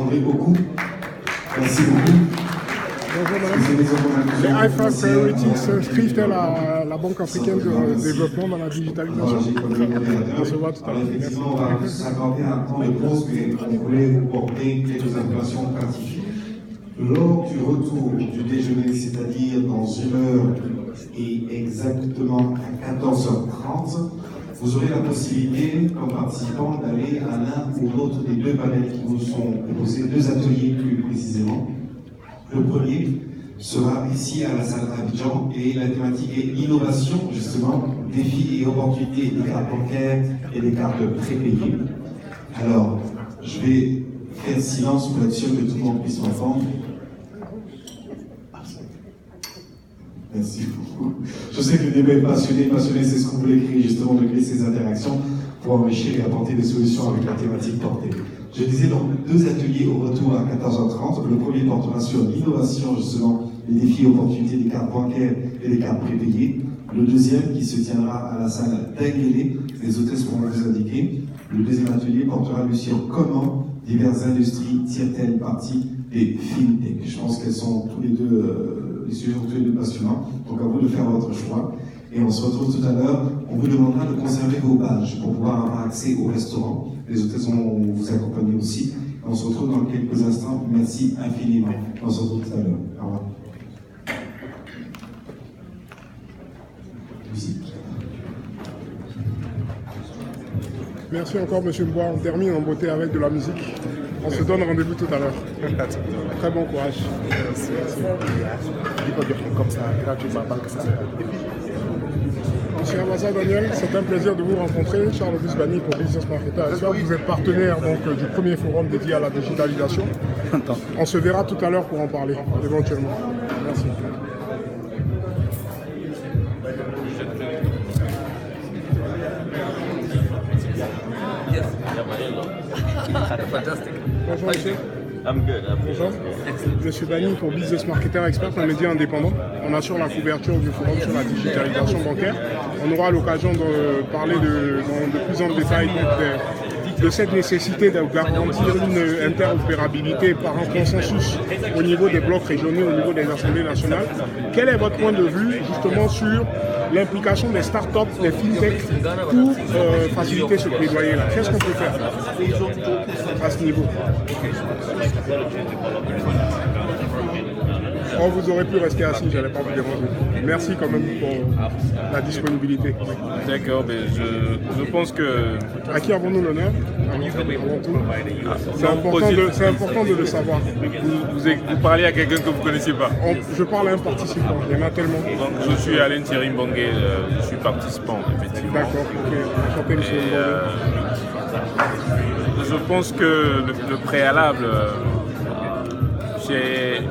André beaucoup. Merci beaucoup. Bonjour madame. Les IFA Priorities s'inscrivent-elles à la Banque africaine de développement dans la digitalisation? On se voit tout à l'heure. Effectivement, on va s'accorder un temps de pause, mais on voulait vous porter quelques informations pratiques. Lors du retour du déjeuner, c'est-à-dire dans 1 heure et exactement à 14h30, vous aurez la possibilité, comme participant, d'aller à l'un ou l'autre des 2 panels qui vous sont proposés, 2 ateliers plus précisément. Le premier sera ici à la salle Abidjan et la thématique est innovation, justement, défis et opportunités des cartes bancaires et des cartes prépayées. Alors, je vais faire silence pour être sûr que tout le monde puisse m'entendre. Merci beaucoup. Je sais que le débat est passionné, c'est ce qu'on voulait créer, justement, de créer ces interactions pour enrichir et apporter des solutions avec la thématique portée. Je disais donc 2 ateliers au retour à 14h30. Le premier portera sur l'innovation, justement, les défis et opportunités des cartes bancaires et des cartes prépayées. Le deuxième, qui se tiendra à la salle d'Aguélé, les hôtesses pourront vous indiquer. Le deuxième atelier portera lui sur comment diverses industries tirent-elles parti des fintech. Je pense qu'elles sont tous les deux, les sujets sont tous les deux passionnants. Donc à vous de faire votre choix. Et on se retrouve tout à l'heure. On vous demandera de conserver vos badges pour pouvoir avoir accès au restaurant. Les hôtesses vont vous accompagner aussi. On se retrouve dans quelques instants. Merci infiniment. On se retrouve tout à l'heure. Au revoir. Merci encore, monsieur Mbois. On termine en beauté avec de la musique. On se donne rendez-vous tout à l'heure. Très bon courage. Merci. Comme ça, gratuitement, banque ça. Monsieur Amasa Daniel, c'est un plaisir de vous rencontrer. Charles Auguste Bani pour Business Marketer. Vous êtes partenaire donc, du premier forum dédié à la digitalisation. On se verra tout à l'heure pour en parler, éventuellement. Merci. Bonjour monsieur. Bonjour. Je suis Bani pour Business Marketer Expert, un média indépendant. On assure la couverture du forum sur la digitalisation bancaire. On aura l'occasion de parler de plus en détail de cette nécessité de garantir une interopérabilité par un consensus au niveau des blocs régionaux, au niveau des assemblées nationales. Quel est votre point de vue justement sur l'implication des startups, des fintech pour faciliter ce plaidoyer-là? Qu'est-ce qu'on peut faire à ce niveau? Oh, vous aurez pu rester assis, je n'allais pas vous déranger. Merci quand même pour la disponibilité. D'accord, mais je pense que... À qui avons-nous l'honneur? C'est important de le savoir. Vous parlez à quelqu'un que vous ne connaissez pas? Je parle à un participant, il y en a tellement. Donc, je suis Alain Thierry Mbongue, je suis participant, effectivement. D'accord, ok. Enchanté, monsieur Mbongue. Je pense que le préalable, c'est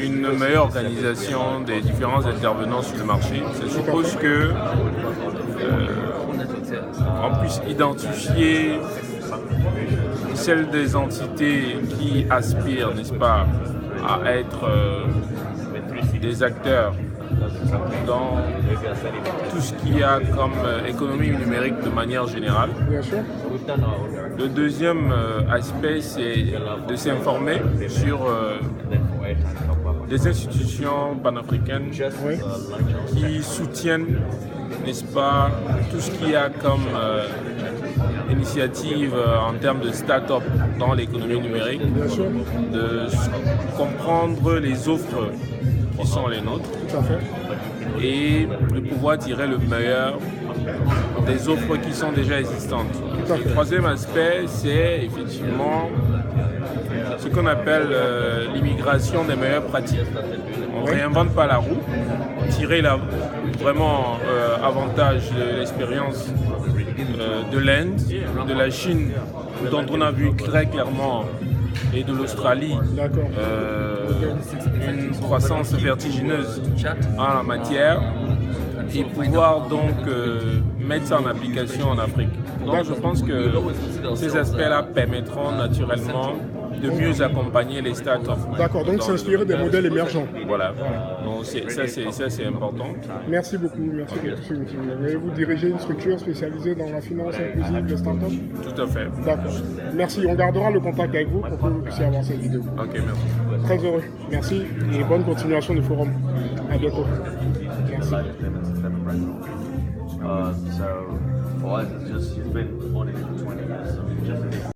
une meilleure organisation des différents intervenants sur le marché. Ça suppose que on puisse identifier celles des entités qui aspirent, n'est-ce pas, à être des acteurs dans tout ce qu'il y a comme économie numérique de manière générale. Bien sûr. Le deuxième aspect, c'est de s'informer sur des institutions panafricaines qui soutiennent, n'est-ce pas, tout ce qu'il y a comme initiative en termes de start-up dans l'économie numérique, de comprendre les offres qui sont les nôtres et de pouvoir tirer le meilleur des offres qui sont déjà existantes. Le troisième aspect, c'est effectivement ce qu'on appelle l'immigration des meilleures pratiques. On ne réinvente pas la roue, tirer vraiment avantage de l'expérience de l'Inde, de la Chine, dont on a vu très clairement, et de l'Australie, une croissance vertigineuse en la matière, et pouvoir donc mettre ça en application en Afrique. Donc je pense que ces aspects-là permettront naturellement de mieux accompagner les startups. D'accord, donc s'inspirer des modèles émergents. Voilà, donc ça c'est important. Merci beaucoup, merci beaucoup. Vous dirigez une structure spécialisée dans la finance inclusive des startups? Tout à fait. D'accord, merci. On gardera le contact avec vous pour que vous puissiez avoir cette vidéo. Ok, merci. Très heureux, merci et bonne continuation du forum. À bientôt. Merci. So for us, it's been on it for 20 years.